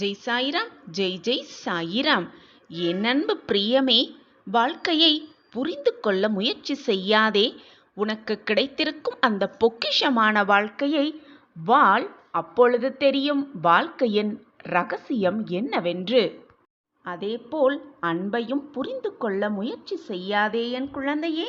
ஜெய் சாய்ராம், ஜெய் ஜெய் சாய்ராம். என் அன்பு பிரியமே, வாழ்க்கையை புரிந்து கொள்ள முயற்சி செய்யாதே. உனக்கு கிடைத்திருக்கும் அந்த பொக்கிஷமான வாழ்க்கையை வாழ். அப்பொழுது தெரியும் வாழ்க்கையின் ரகசியம் என்னவென்று. அதேபோல் அன்பையும் புரிந்து கொள்ள முயற்சி செய்யாதே என் குழந்தையே.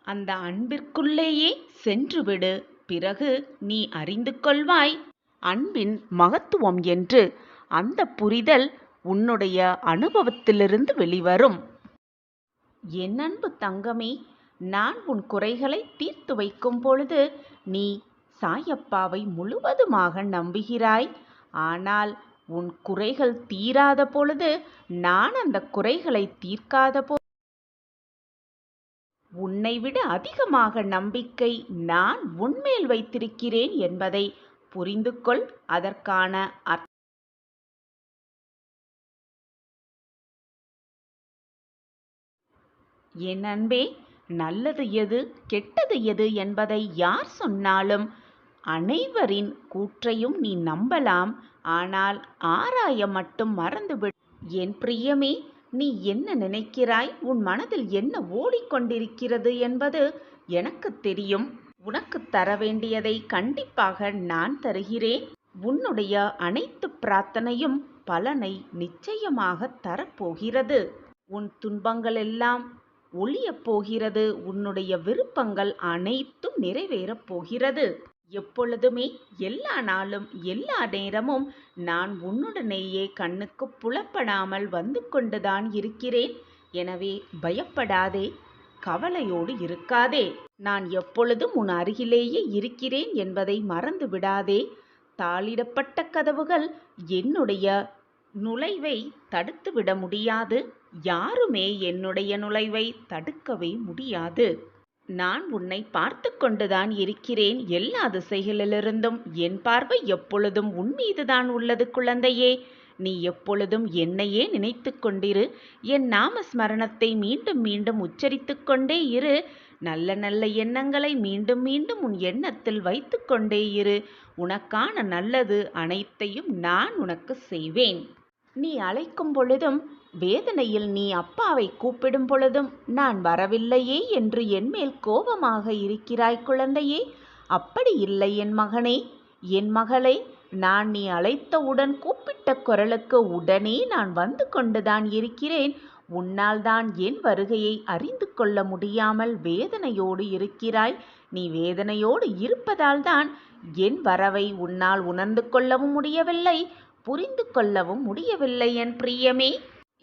அந்த அன்பிற்குள்ளேயே சென்றுவிடு. பிறகு நீ அறிந்து கொள்வாய் அன்பின் மகத்துவம் என்று. அந்த புரிதல் உன்னுடைய அனுபவத்திலிருந்து வெளிவரும். என் அன்பு தங்கமே, நான் உன் குறைகளை தீர்த்து வைக்கும் பொழுது நீ சாயப்பாவை முழுவதுமாக நம்புகிறாய். ஆனால் உன் குறைகள் தீராத பொழுது, நான் அந்த குறைகளை தீர்க்காத போது உன்னை விட அதிகமாக நம்பிக்கை நான் உன்மேல் வைத்திருக்கிறேன் என்பதை புரிந்து கொள். அதற்கான என் அன்பே, நல்லது எது கெட்டது எது என்பதை யார் சொன்னாலும் அனைவரின் கூற்றையும் நீ நம்பலாம். ஆனால் ஆராய மட்டும் மறந்துவிடு. என் பிரியமே, நீ என்ன நினைக்கிறாய், உன் மனதில் என்ன ஓடிக்கொண்டிருக்கிறது என்பது எனக்கு தெரியும். உனக்கு தர வேண்டியதை கண்டிப்பாக நான் தருகிறேன். உன்னுடைய அனைத்து பிரார்த்தனையும் பலனை நிச்சயமாக தரப்போகிறது. உன் துன்பங்கள் எல்லாம் ஒழியப் போகிறது. உன்னுடைய விருப்பங்கள் அனைத்தும் நிறைவேறப் போகிறது. எப்பொழுதுமே, எல்லா நாளும், எல்லா நேரமும் நான் உன்னுடனேயே கண்ணுக்கு புலப்படாமல் வந்து கொண்டுதான் இருக்கிறேன். எனவே பயப்படாதே, கவலையோடு இருக்காதே. நான் எப்பொழுதும் உன் அருகிலேயே இருக்கிறேன் என்பதை மறந்து விடாதே. தாளிடப்பட்ட கதவுகள் என்னுடைய நுழைவை தடுத்துவிட முடியாது. யாருமே என்னுடைய நுழைவை தடுக்கவே முடியாது. நான் உன்னை பார்த்து கொண்டுதான் இருக்கிறேன். எல்லா திசைகளிலிருந்தும் என் பார்வை எப்பொழுதும் உன் மீதுதான் உள்ளது குழந்தையே. நீ எப்பொழுதும் என்னையே நினைத்து கொண்டிரு. என் நாம ஸ்மரணத்தை மீண்டும் மீண்டும் உச்சரித்து கொண்டே இரு. நல்ல நல்ல எண்ணங்களை மீண்டும் மீண்டும் உன் எண்ணத்தில் வைத்து கொண்டே இரு. உனக்கான நல்லது அனைத்தையும் நான் உனக்கு செய்வேன். நீ அழைக்கும் பொழுதும், வேதனையில் நீ அப்பாவை கூப்பிடும் பொழுதும் நான் வரவில்லையே என்று என்மேல் கோபமாக இருக்கிறாய் குழந்தையே. அப்படி இல்லை என் மகனே, என் மகளே. நான் நீ அழைத்தவுடன் கூப்பிட்ட குரலுக்கு உடனே நான் வந்து கொண்டுதான் இருக்கிறேன். உன்னால் தான் என் வருகையை அறிந்து கொள்ள முடியாமல் வேதனையோடு இருக்கிறாய். நீ வேதனையோடு இருப்பதால் தான் என் வரவை உன்னால் உணர்ந்து கொள்ளவும் முடியவில்லை, புரிந்து கொள்ளவும் முடியவில்லை என் பிரியமே.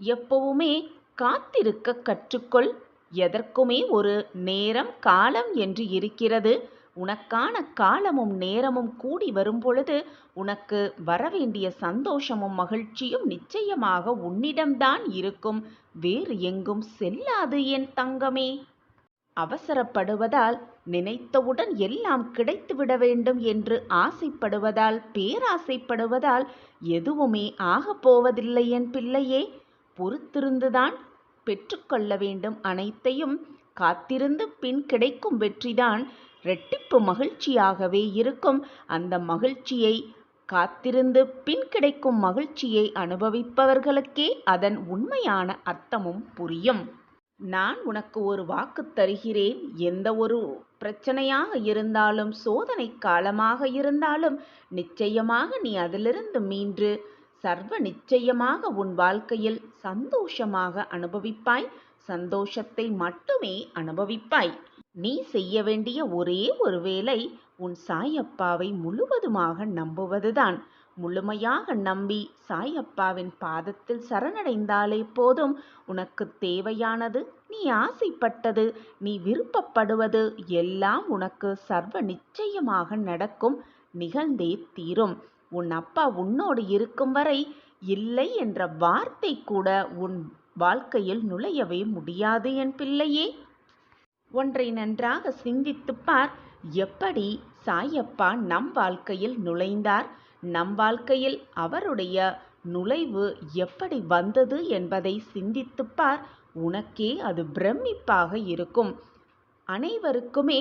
எப்பவுமே காத்திருக்க கற்றுக்கொள். எதற்குமே ஒரு நேரம் காலம் என்று இருக்கிறது. உனக்கான காலமும் நேரமும் கூடி வரும் பொழுது உனக்கு வரவேண்டிய சந்தோஷமும் மகிழ்ச்சியும் நிச்சயமாக உன்னிடம்தான் இருக்கும். வேறு எங்கும் செல்லாது என் தங்கமே. அவசரப்படுவதால், நினைத்தவுடன் எல்லாம் கிடைத்துவிட வேண்டும் என்று ஆசைப்படுவதால், பேராசைப்படுவதால் எதுவுமே ஆகப்போவதில்லை என் பிள்ளையே. பொறுத்திருந்துதான் பெற்றுக்கொள்ள வேண்டும் அனைத்தையும். காத்திருந்து பின் கிடைக்கும் வெற்றிதான் இரட்டிப்பு மகிழ்ச்சியாகவே இருக்கும். அந்த மகிழ்ச்சியை, காத்திருந்து பின் கிடைக்கும் மகிழ்ச்சியை அனுபவிப்பவர்களுக்கே அதன் உண்மையான அர்த்தமும் புரியும். நான் உனக்கு ஒரு வாக்கு தருகிறேன். எந்த ஒரு பிரச்சனையாக இருந்தாலும், சோதனை காலமாக இருந்தாலும், நிச்சயமாக நீ அதிலிருந்து மீண்டு சர்வ நிச்சயமாக உன் வாழ்க்கையில் சந்தோஷமாக அனுபவிப்பாய். சந்தோஷத்தை மட்டுமே அனுபவிப்பாய். நீ செய்ய வேண்டிய ஒரே ஒரு வேலை உன் சாயப்பாவை முழுவதுமாக நம்புவதுதான். முழுமையாக நம்பி சாயப்பாவின் பாதத்தில் சரணடைந்தாலே போதும். உனக்கு தேவையானது, நீ ஆசைப்பட்டது, நீ விருப்பப்படுவது எல்லாம் உனக்கு சர்வ நிச்சயமாக நடக்கும், நிகழ்ந்தே தீரும். உன் அப்பா உன்னோடு இருக்கும் வரை இல்லை என்ற வார்த்தை கூட உன் வாழ்க்கையில் நுழையவே முடியாது என் பிள்ளையே. ஒன்றை நன்றாக சிந்தித்துப் பார். எப்படி சாயப்பா நம் வாழ்க்கையில் நுழைந்தார், நம் வாழ்க்கையில் அவருடைய நுழைவு எப்படி வந்தது என்பதை சிந்தித்துப் பார். உனக்கே அது பிரமிப்பாக இருக்கும். அனைவருக்குமே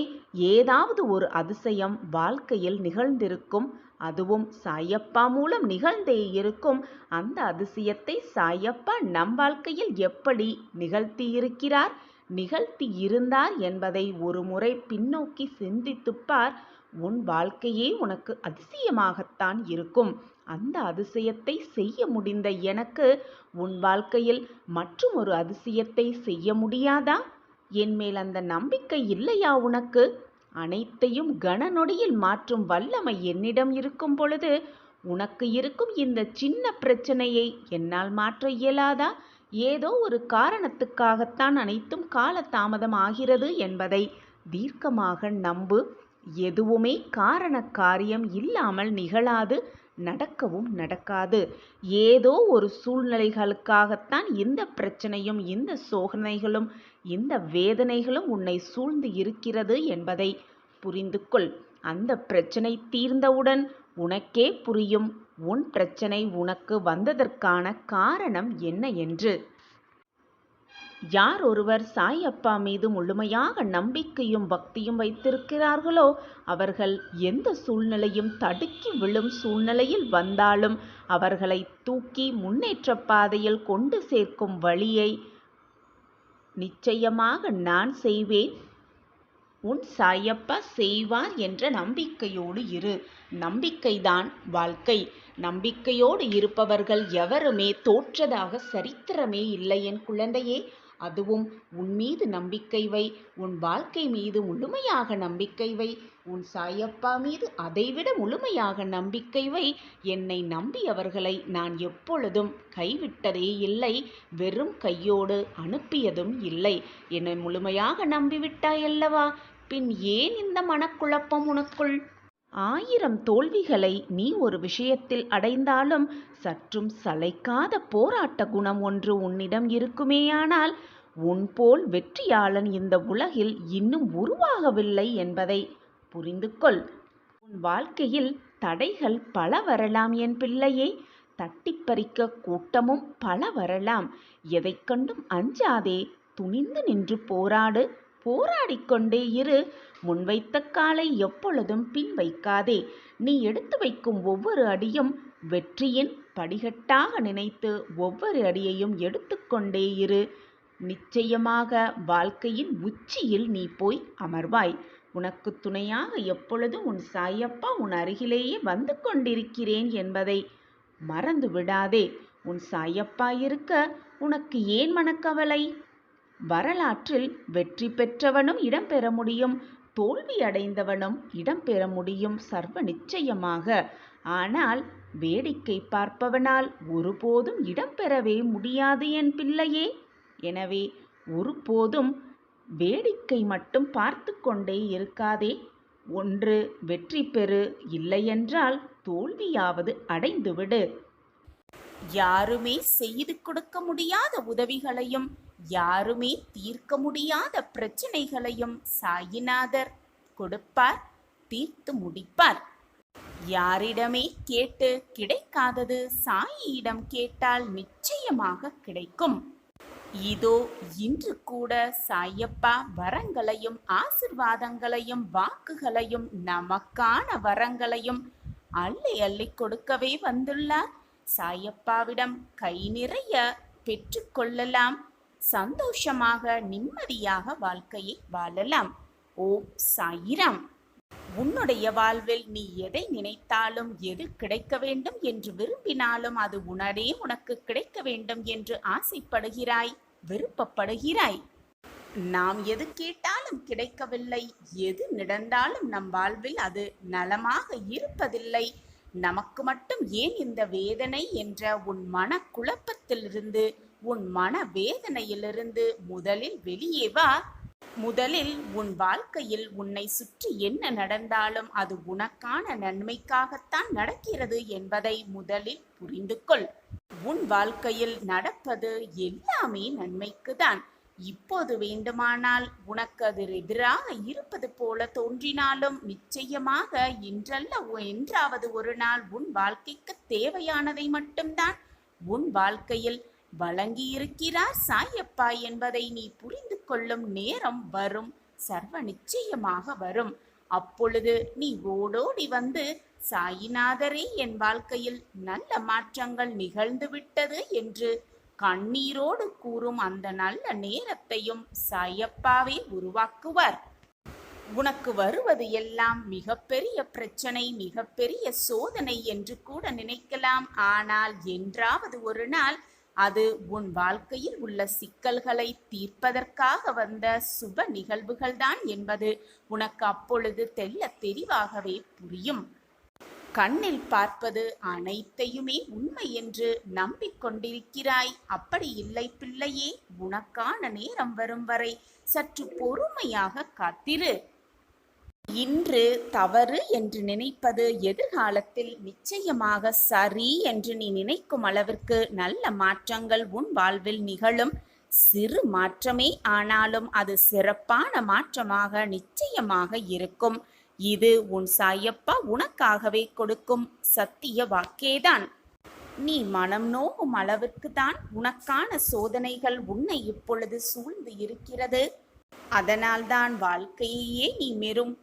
ஏதாவது ஒரு அதிசயம் வாழ்க்கையில் நிகழ்ந்திருக்கும். அதுவும் சாயப்பா மூலம் நிகழ்ந்தே இருக்கும். அந்த அதிசயத்தை சாயப்பா நம் வாழ்க்கையில் எப்படி நிகழ்த்தியிருக்கிறார், நிகழ்த்தி இருந்தார் என்பதை ஒரு முறை பின்னோக்கி சிந்தித்துப் பார். உன் வாழ்க்கையே உனக்கு அதிசயமாகத்தான் இருக்கும். அந்த அதிசயத்தை செய்ய முடிந்த எனக்கு உன் வாழ்க்கையில் மற்றும் ஒரு அதிசயத்தை செய்ய முடியாதா? என்மேல் அந்த நம்பிக்கை இல்லையா உனக்கு? அனைத்தையும் கணநொடியில் மாற்றும் வல்லமை என்னிடம் இருக்கும் பொழுது உனக்கு இருக்கும் இந்த சின்ன பிரச்சனையை என்னால் மாற்ற இயலாதா? ஏதோ ஒரு காரணத்துக்காகத்தான் அனைத்தும் காலதாமதம் ஆகிறது என்பதை தீர்க்கமாக நம்பு. எதுவுமே காரண காரியம் இல்லாமல் நிகழாது, நடக்கவும் நடக்காது. ஏதோ ஒரு சூழ்நிலைகளுக்காகத்தான் இந்த பிரச்சனையும் இந்த சோதனைகளும் இந்த வேதனைகளும் உன்னை சூழ்ந்து இருக்கிறது என்பதை புரிந்து கொள். அந்த பிரச்சனை தீர்ந்தவுடன் உனக்கே புரியும் உன் பிரச்சனை உனக்கு வந்ததற்கான காரணம் என்ன என்று. யார் ஒருவர் சாயப்பா மீது முழுமையாக நம்பிக்கையும் பக்தியும் வைத்திருக்கிறார்களோ அவர்கள் எந்த சூழ்நிலையும் தடுக்கி விழும் சூழ்நிலையில் வந்தாலும் அவர்களை தூக்கி முன்னேற்ற பாதையில் கொண்டு சேர்க்கும் வழியை நிச்சயமாக நான் செய்வேன், உன் சாயப்பா செய்வார் என்ற நம்பிக்கையோடு இரு. நம்பிக்கைதான் வாழ்க்கை. நம்பிக்கையோடு இருப்பவர்கள் எவருமே தோற்றதாக சரித்திரமே இல்லை என் குழந்தையே. அதுவும் உன் மீது நம்பிக்கை வை, உன் வாழ்க்கை மீது முழுமையாக நம்பிக்கை வை, உன் சாயப்பா மீது அதைவிட முழுமையாக நம்பிக்கை வை. என்னை நம்பியவர்களை நான் எப்பொழுதும் கைவிட்டதே இல்லை, வெறும் கையோடு அனுப்பியதும் இல்லை. என்னை முழுமையாக நம்பிவிட்டாயல்லவா, பின் ஏன் இந்த மனக்குழப்பம் உனக்குள்? 1000 தோல்விகளை நீ ஒரு விஷயத்தில் அடைந்தாலும் சற்றும் சளைக்காத போராட்ட குணம் ஒன்று உன்னிடம் இருக்குமேயானால் உன் போல் வெற்றியாளன் இந்த உலகில் இன்னும் உருவாகவில்லை என்பதை புரிந்து கொள். உன் வாழ்க்கையில் தடைகள் பல வரலாம் என் பிள்ளையே. தட்டிப் பறிக்க கூட்டமும் பல வரலாம். எதைக் கண்டும் அஞ்சாதே, துணிந்து நின்று போராடு, போராடிக்கொண்டே இரு. முன்வைத்த காலை எப்பொழுதும் பின் வைக்காதே. நீ எடுத்து வைக்கும் ஒவ்வொரு அடியும் வெற்றியின் படிகட்டாக நினைத்து ஒவ்வொரு அடியையும் எடுத்துக்கொண்டே இரு. நிச்சயமாக வாழ்க்கையின் உச்சியில் நீ போய் அமர்வாய். உனக்கு துணையாக எப்பொழுதும் உன் சாயப்பா உன் அருகிலேயே வந்து கொண்டிருக்கிறேன் என்பதை மறந்து விடாதே. உன் சாயப்பா இருக்க உனக்கு ஏன் மனக்கவலை? வரலாற்றில் வெற்றி பெற்றவனும் இடம்பெற முடியும், தோல்வி அடைந்தவனும் இடம்பெற முடியும் சர்வ நிச்சயமாக. ஆனால் வேடிக்கை பார்ப்பவனால் ஒருபோதும் இடம்பெறவே முடியாது என் பிள்ளையே. எனவே ஒருபோதும் வேடிக்கை மட்டும் பார்த்து கொண்டே இருக்காதே. ஒன்று வெற்றி பெறு, இல்லையென்றால் தோல்வியாவது அடைந்துவிடு. யாருமே செய்து கொடுக்க முடியாத உதவிகளையும் யாருமே தீர்க்க முடியாத பிரச்சனைகளையும் சாயிநாதர் கொடுப்பார், தீர்த்து முடிப்பார். யாரிடமே கேட்டு கிடைக்காதது சாயியிடம் கேட்டால் நிச்சயமாக கிடைக்கும். இதோ இன்று கூட சாயப்பா வரங்களையும் ஆசிர்வாதங்களையும் வாக்குகளையும் நமக்கான வரங்களையும் அள்ளி அள்ளி கொடுக்கவே வந்துள்ளார். சாயப்பாவிடம் கை நிறைய பெற்றுக்கொள்ளலாம். சந்தோஷமாக நிம்மதியாக வாழ்க்கையை வாழலாம். ஓம் சாயிராம். உன்னுடைய வாழ்வில் நீ எதை நினைத்தாலும், எது கிடைக்க வேண்டும் என்று விரும்பினாலும் அது உடனே உனக்கு கிடைக்க வேண்டும் என்று ஆசைப்படுகிறாய், விருப்பப்படுகிறாய். நாம் எது கேட்டாலும் கிடைக்கவில்லை, எது நடந்தாலும் நம் வாழ்வில் அது நலமாக இருப்பதில்லை. நமக்கு மட்டும் ஏன் இந்த வேதனை என்ற உன் மன குழப்பத்திலிருந்து, உன் மன வேதனையிலிருந்து முதலில் வெளியே வா. முதலில் உன் வாழ்க்கையில் உன்னை சுற்றி என்ன நடந்தாலும் அது உனக்கான நன்மைக்காகத்தான் நடக்கிறது என்பதை முதலில் புரிந்து கொள். உன் வாழ்க்கையில் நடப்பது எல்லாமே நன்மைக்குதான். இப்போது வேண்டுமானால் உனக்கு அது எதிராக இருப்பது போல தோன்றினாலும் நிச்சயமாக இன்றல்ல என்றாவது ஒரு நாள் உன் வாழ்க்கைக்கு தேவையானதை மட்டும்தான் உன் வாழ்க்கையில் வழங்கியிருக்கிறார் சாயப்பா என்பதை நீ புரிந்து கொள்ளும் நேரம் வரும். சர்வ நிச்சயமாக வரும். அப்பொழுது நீ ஓடோடி வந்து, சாயிநாதரே, என் வாழ்க்கையில் நல்ல மாற்றங்கள் நிகழ்ந்துவிட்டது என்று கண்ணீரோடு கூறும் அந்த நல்ல நேரத்தையும் சாயப்பாவே உருவாக்குவார். உனக்கு வருவது எல்லாம் மிகப்பெரிய பிரச்சனை, மிகப்பெரிய சோதனை என்று கூட நினைக்கலாம். ஆனால் என்றாவது ஒரு நாள் அது உன் வாழ்க்கையில் உள்ள சிக்கல்களை தீர்ப்பதற்காக வந்த சுப நிகழ்வுகள்தான் என்பது உனக்கு அப்பொழுது தெள்ளத் தெளிவாகவே புரியும். கண்ணில் பார்ப்பது அனைத்தையுமே உண்மை என்று நம்பிக்கொண்டிருக்கிறாய். அப்படி இல்லை பிள்ளையே. உனக்கான நேரம் வரும் வரை சற்று பொறுமையாக காத்திரு. இன்று தவறு என்று நினைப்பது எதிர்காலத்தில் நிச்சயமாக சரி என்று நீ நினைக்கும் அளவிற்கு நல்ல மாற்றங்கள் உன் வாழ்வில் நிகழும். சிறு மாற்றமே ஆனாலும் அது சிறப்பான மாற்றமாக நிச்சயமாக இருக்கும். இது உன் சாயப்பா உனக்காகவே கொடுக்கும் சத்திய வாக்கேதான். நீ மனம் நோகும் அளவிற்கு தான் உனக்கான சோதனைகள் உன்னை இப்பொழுது சூழ்ந்து இருக்கிறது. அதனால்தான் வாழ்க்கையே நீ வெறும்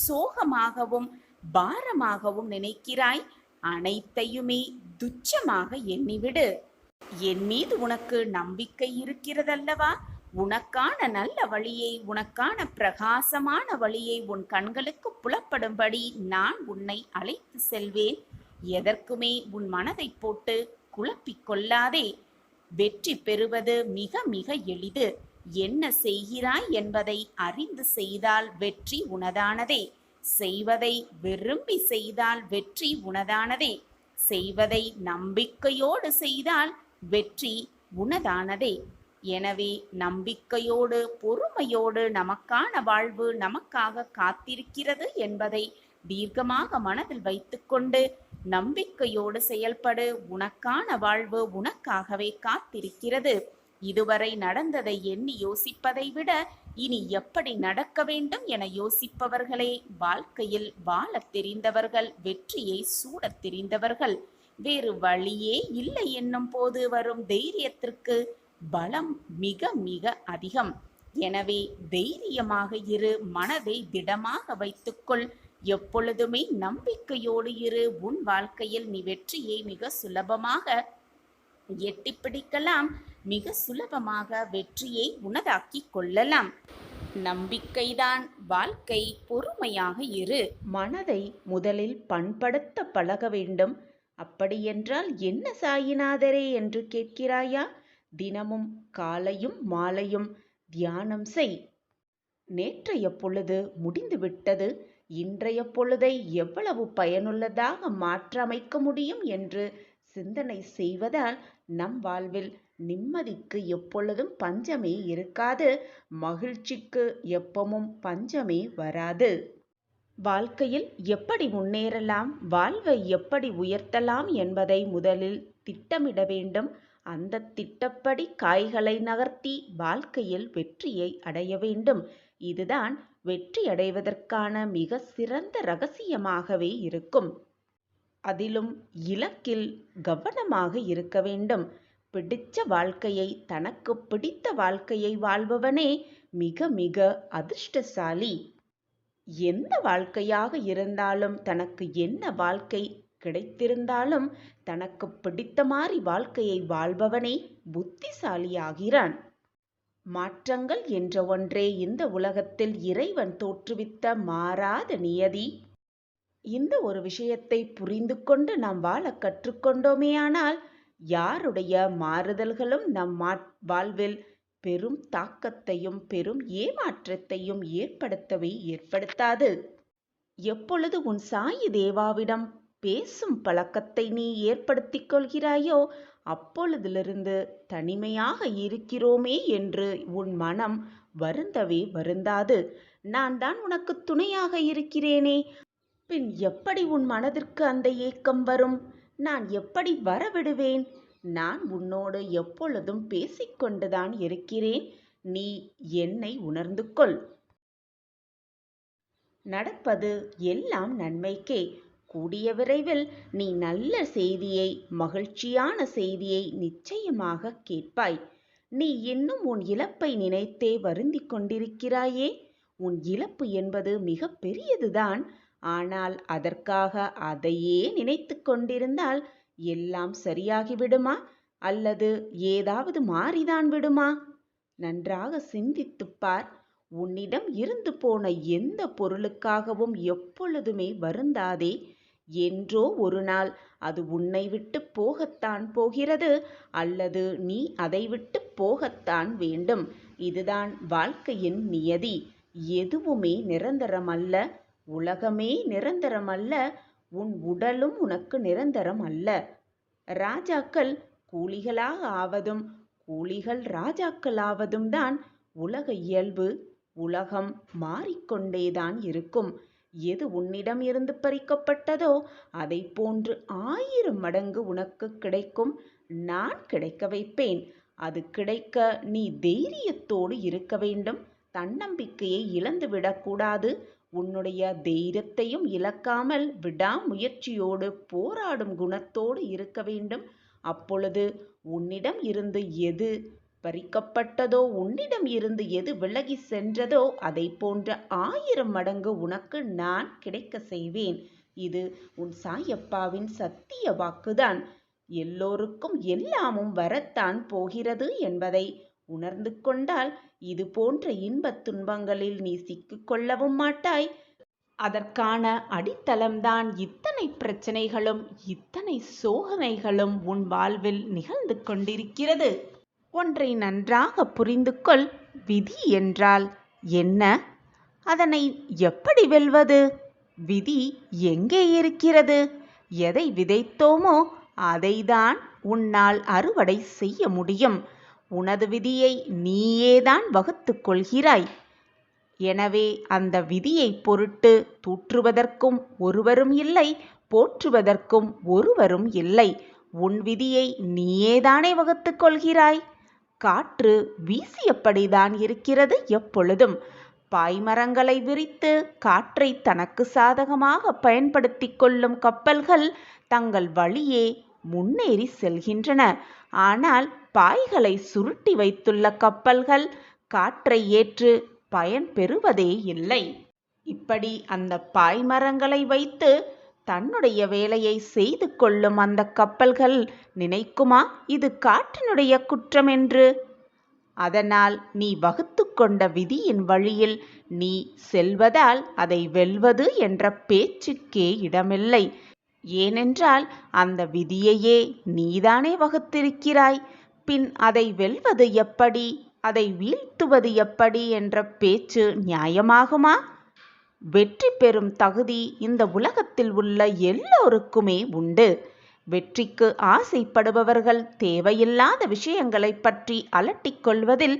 சோகமாகவும் பாரமாகவும் நினைக்கிறாய். அனைத்தையுமே துச்சமாக எண்ணிவிடு. என் மீது உனக்கு நம்பிக்கை இருக்கிறதல்லவா? உனக்கான நல்ல வழியை, உனக்கான பிரகாசமான வழியை உன் கண்களுக்கு புலப்படும்படி நான் உன்னை அழைத்து செல்வேன். எதற்குமே உன் மனதை போட்டு குழப்பிக் கொள்ளாதே. வெற்றி பெறுவது மிக மிக எளிது. என்ன செய்கிறாய் என்பதை அறிந்து செய்தால் வெற்றி உனதானதே. செய்வதை விரும்பி செய்தால் வெற்றி உனதானதே. செய்வதை நம்பிக்கையோடு செய்தால் வெற்றி உனதானதே. எனவே நம்பிக்கையோடு பொறுமையோடு நமக்கான வாழ்வு நமக்காக காத்திருக்கிறது என்பதை தீர்க்கமாக மனதில் வைத்துக்கொண்டு நம்பிக்கையோடு செயல்படு. உனக்கான வாழ்வு உனக்காகவே காத்திருக்கிறது. இதுவரை நடந்ததை எண்ணி யோசிப்பதை விட இனி எப்படி நடக்க வேண்டும் என யோசிப்பவர்களே வாழ்க்கையில் வாழத் தெரிந்தவர்கள், வெற்றியை சூடத் தெரிந்தவர்கள். வேறு வழியே இல்லை என்னும் போது வரும் தைரியத்திற்கு பலம் மிக மிக அதிகம். எனவே தைரியமாக இரு. மனதை திடமாக வைத்துக்கொள். எப்பொழுதுமே நம்பிக்கையோடு இரு. உன் வாழ்க்கையில் நீ வெற்றியை மிக சுலபமாக எட்டி பிடிக்கலாம். மிக சுலபமாக வெற்றியை உனதாக்கிக் கொள்ளலாம். நம்பிக்கைதான் வாழ்க்கை. பொறுமையாக இரு. மனதை முதலில் பண்படுத்த பழக வேண்டும். அப்படியென்றால் என்ன சாயிநாதரே என்று கேட்கிறாயா? தினமும் காலையும் மாலையும் தியானம் செய். நேற்றைய பொழுது முடிந்துவிட்டது. இன்றைய பொழுதை எவ்வளவு பயனுள்ளதாக மாற்றமைக்க முடியும் என்று சிந்தனை செய்வதால் நம் வாழ்வில் நிம்மதிக்கு எப்பொழுதும் பஞ்சமே இருக்காது. மகிழ்ச்சிக்கு எப்பவும் பஞ்சமே வராது. வாழ்க்கையில் எப்படி முன்னேறலாம், வாழ்வை எப்படி உயர்த்தலாம் என்பதை முதலில் திட்டமிட வேண்டும். அந்த திட்டப்படி காய்களை நகர்த்தி வாழ்க்கையில் வெற்றியை அடைய வேண்டும். இதுதான் வெற்றி அடைவதற்கான மிக சிறந்த இரகசியமாகவே இருக்கும். அதிலும் இலக்கில் கவனமாக இருக்க வேண்டும். பிடித்த வாழ்க்கையை, தனக்கு பிடித்த வாழ்க்கையை வாழ்பவனே மிக மிக அதிர்ஷ்டசாலி. எந்த வாழ்க்கையாக இருந்தாலும், தனக்கு என்ன வாழ்க்கை கிடைத்திருந்தாலும் தனக்கு பிடித்த மாதிரி வாழ்க்கையை வாழ்பவனே புத்திசாலியாகிறான். மாற்றங்கள் என்ற ஒன்றே இந்த உலகத்தில் இறைவன் தோற்றுவித்த மாறாத நியதி. இந்த ஒரு விஷயத்தை புரிந்து கொண்டு நாம் வாழ கற்றுக்கொண்டோமேயானால் யாருடைய மாறுதல்களும் நம் வாழ்வில் பெரும் தாக்கத்தையும் பெரும் ஏமாற்றத்தையும் ஏற்படுத்தாது. எப்பொழுது உன் சாயி தேவாவிடம் பேசும் பழக்கத்தை நீ ஏற்படுத்திக் கொள்கிறாயோ அப்பொழுதிலிருந்து தனிமையாக இருக்கிறோமே என்று உன் மனம் வருந்தவே வருந்தாது. நான் தான் உனக்கு துணையாக இருக்கிறேனே, பின் எப்படி உன் மனதிற்கு அந்த ஏக்கம் வரும்? நான் எப்படி வரவிடுவேன்? நான் உன்னோடு எப்பொழுதும் பேசிக்கொண்டுதான் இருக்கிறேன். நீ என்னை உணர்ந்து கொள். நடப்பது எல்லாம் நன்மைக்கே. கூடிய விரைவில் நீ நல்ல செய்தியை, மகிழ்ச்சியான செய்தியை நிச்சயமாக கேட்பாய். நீ இன்னும் உன் இழப்பை நினைத்தே வருந்திக் கொண்டிருக்கிறாயே. உன் இழப்பு என்பது மிக பெரியதுதான். ஆனால் அதற்காக அதையே நினைத்து கொண்டிருந்தால் எல்லாம் சரியாகிவிடுமா? அல்லது ஏதாவது மாறிதான் விடுமா? நன்றாக சிந்தித்துப் பார். உன்னிடம் இருந்து போன எந்த பொருளுக்காகவும் எப்பொழுதுமே வருந்தாதே. என்றோ ஒரு நாள் அது உன்னை விட்டு போகத்தான் போகிறது, அல்லது நீ அதை விட்டு போகத்தான் வேண்டும். இதுதான் வாழ்க்கையின் நியதி. எதுவுமே நிரந்தரமல்ல. உலகமே நிரந்தரமல்ல. உன் உடலும் உனக்கு நிரந்தரம் அல்ல. ராஜாக்கள் கூலிகளாக ஆவதும் கூலிகள் ராஜாக்கள் ஆவதும் தான் உலக இயல்பு. உலகம் மாறிக்கொண்டேதான் இருக்கும். எது உன்னிடம் இருந்து பறிக்கப்பட்டதோ அதை போன்று 1000 மடங்கு உனக்கு கிடைக்கும். நான் கிடைக்க வைப்பேன். அது கிடைக்க நீ தைரியத்தோடு இருக்க வேண்டும். தன்னம்பிக்கையை இழந்து விடக்கூடாது. உன்னுடைய தைரியத்தையும் இழக்காமல் விடாமுயற்சியோடு போராடும் குணத்தோடு இருக்க வேண்டும். அப்பொழுது உன்னிடம் இருந்து எது பறிக்கப்பட்டதோ, உன்னிடம் இருந்து எது விலகி சென்றதோ அதை போன்ற 1000 மடங்கு உனக்கு நான் கிடைக்க செய்வேன். இது உன் சாயப்பாவின் சத்திய வாக்குதான். எல்லோருக்கும் எல்லாமும் வரத்தான் போகிறது என்பதை உணர்ந்து கொண்டால் இது போன்ற இன்பத் துன்பங்களில் நீ சிக்கிக்கொள்ளவும் மாட்டாய். அதற்கான அடித்தளம்தான் இத்தனை பிரச்சனைகளும் இத்தனை சோதனைகளும் உன் வாழ்வில் நிகழ்ந்து கொண்டிருக்கிறது. ஒன்றை நன்றாக புரிந்து கொள். விதி என்றால் என்ன? அதனை எப்படி வெல்வது? விதி எங்கே இருக்கிறது? எதை விதைத்தோமோ அதைதான் உன்னால் அறுவடை செய்ய முடியும். உனது விதியை நீயேதான் வகுத்து கொள்கிறாய். எனவே அந்த விதியை பொருட்டு தூற்றுவதற்கும் ஒருவரும் இல்லை, போற்றுவதற்கும் ஒருவரும் இல்லை. உன் விதியை நீயேதானே வகுத்து கொள்கிறாய். காற்று வீசியபடிதான் இருக்கிறது எப்பொழுதும். பாய்மரங்களை விரித்து காற்றை தனக்கு சாதகமாக பயன்படுத்தி கொள்ளும் கப்பல்கள் தங்கள் வழியே முன்னேறி செல்கின்றன. ஆனால் பாய்களை சுருட்டி வைத்துள்ள கப்பல்கள் காற்றை ஏற்று பயன் பெறுவதே இல்லை. இப்படி அந்த பாய்மரங்களை வைத்து தன்னுடைய வேலையை செய்து கொள்ளும் அந்த கப்பல்கள் நினைக்குமா இது காற்றினுடைய குற்றம் என்று? அதனால் நீ வகுத்து கொண்ட விதியின் வழியில் நீ செல்வதால் அதை வெல்வது என்ற பேச்சுக்கே இடமில்லை. ஏனென்றால் அந்த விதியையே நீதானே வகுத்திருக்கிறாய். பின் அதை வெல்வது எப்படி, அதை வீழ்த்துவது எப்படி என்ற பேச்சு நியாயமாகுமா? வெற்றி பெறும் தகுதி இந்த உலகத்தில் உள்ள எல்லோருக்குமே உண்டு. வெற்றிக்கு ஆசைப்படுபவர்கள் தேவையில்லாத விஷயங்களை பற்றி அலட்டிக்கொள்வதில்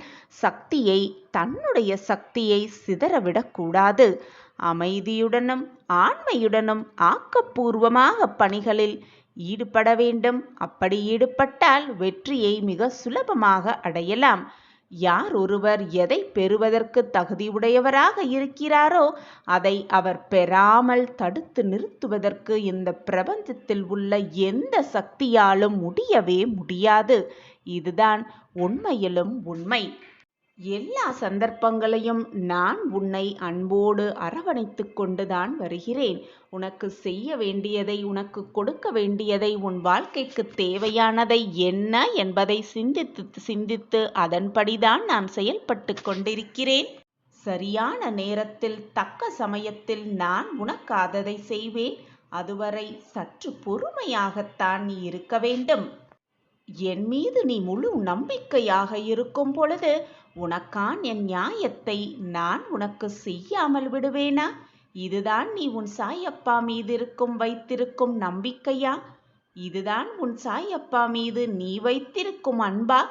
தன்னுடைய சக்தியை சிதறவிடக்கூடாது. அமைதியுடனும் ஆண்மையுடனும் ஆக்கப்பூர்வமாக பணிகளில் ஈடுபட வேண்டும். அப்படி ஈடுபட்டால் வெற்றியை மிக சுலபமாக அடையலாம். யார் ஒருவர் எதை பெறுவதற்கு தகுதியுடையவராக இருக்கிறாரோ அதை அவர் பெறாமல் தடுத்து நிறுத்துவதற்கு இந்த பிரபஞ்சத்தில் உள்ள எந்த சக்தியாலும் முடியவே முடியாது. இதுதான் உண்மையிலும் உண்மை. எல்லா சந்தர்ப்பங்களையும் நான் உன்னை அன்போடு அரவணைத்து கொண்டுதான் வருகிறேன். உனக்கு செய்ய வேண்டியதை, உனக்கு கொடுக்க வேண்டியதை, உன் வாழ்க்கைக்கு தேவையானதை என்ன என்பதை சிந்தித்து அதன்படிதான் நான் செயல்பட்டு கொண்டிருக்கிறேன். சரியான நேரத்தில் தக்க சமயத்தில் நான் உனக்காததை செய்வேன். அதுவரை சற்று பொறுமையாகத்தான் நீ இருக்க வேண்டும். என் மீது நீ முழு நம்பிக்கையாக இருக்கும் பொழுது உனக்கான் என் நியாயத்தை நான் உனக்கு செய்யாமல் விடுவேனா? இதுதான் நீ உன் சாயப்பா மீது வைத்திருக்கும் நம்பிக்கையா? இதுதான் உன் சாயப்பா மீது நீ வைத்திருக்கும் அன்பா?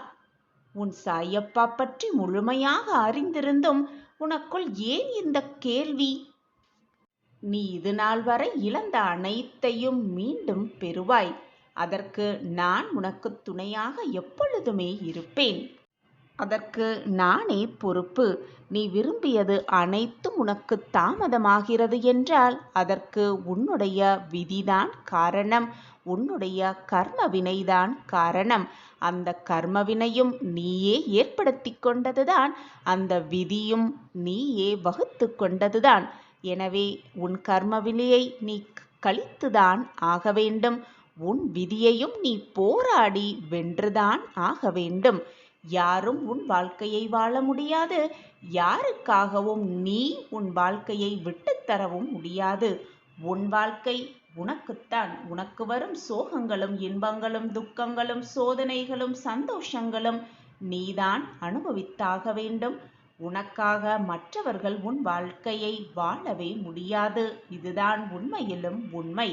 உன் சாயப்பா பற்றி முழுமையாக அறிந்திருந்தும் உனக்குள் ஏன் இந்த கேள்வி? நீ இது நாள் வரை இழந்த அனைத்தையும் மீண்டும் பெறுவாய். அதற்கு நான் உனக்கு துணையாக எப்பொழுதுமே இருப்பேன். அதற்கு நானே பொறுப்பு. நீ விரும்பியது அனைத்தும் உனக்கு தாமதமாகிறது என்றால் அதற்கு உன்னுடைய விதிதான் காரணம். உன்னுடைய கர்ம வினைதான் காரணம். அந்த கர்மவினையும் நீயே ஏற்படுத்தி கொண்டதுதான். அந்த விதியும் நீயே வகுத்து கொண்டதுதான். எனவே உன் கர்மவினையை நீ கழித்துதான் ஆக வேண்டும். உன் விதியையும் நீ போராடி வென்றுதான் ஆக வேண்டும். யாரும் உன் வாழ்க்கையை வாழ முடியாது. யாருக்காகவும் நீ உன் வாழ்க்கையை விட்டுத்தரவும் முடியாது. உன் வாழ்க்கை உனக்குத்தான். உனக்கு வரும் சோகங்களும் இன்பங்களும் துக்கங்களும் சோதனைகளும் சந்தோஷங்களும் நீதான் அனுபவித்தாக வேண்டும். உனக்காக மற்றவர்கள் உன் வாழ்க்கையை வாழவே முடியாது. இதுதான் உண்மையிலும் உண்மை.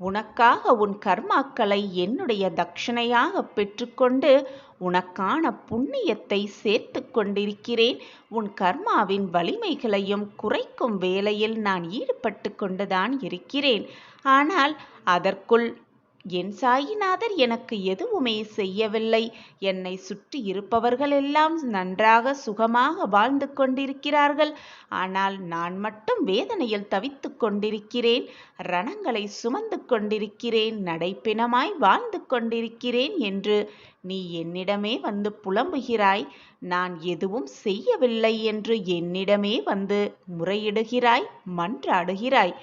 உனக்காக உன் கர்மாக்களை என்னுடைய தட்சணையாக பெற்றுக்கொண்டு உனக்கான புண்ணியத்தை சேர்த்து கொண்டிருக்கிறேன். உன் கர்மாவின் வலிமைகளையும் குறைக்கும் வேலையில் நான் ஈடுபட்டு கொண்டுதான் இருக்கிறேன். ஆனால் அதற்குள் என் சாயிநாதர் எனக்கு எதுவுமே செய்யவில்லை. என்னை சுற்றி இருப்பவர்கள் எல்லாம் நன்றாக சுகமாக வாழ்ந்து கொண்டிருக்கிறார்கள். ஆனால் நான் மட்டும் வேதனையில் தவித்து கொண்டிருக்கிறேன். ரணங்களை சுமந்து கொண்டிருக்கிறேன். நடைப்பிணமாய் வாழ்ந்து கொண்டிருக்கிறேன் என்று நீ என்னிடமே வந்து புலம்புகிறாய். நான் எதுவும் செய்யவில்லை என்று என்னிடமே வந்து முறையிடுகிறாய், மன்றாடுகிறாய்.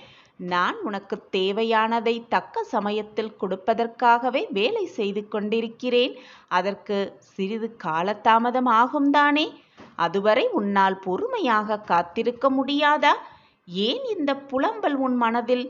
நான் உனக்கு தேவையானதை தக்க சமயத்தில் கொடுப்பதற்காகவே வேலை செய்து கொண்டிருக்கிறேன். அதற்கு சிறிது காலதாமதம் ஆகும் தானே? அதுவரை உன்னால் பொறுமையாக காத்திருக்க முடியாதா? ஏன் இந்த புலம்பல் உன் மனதில்?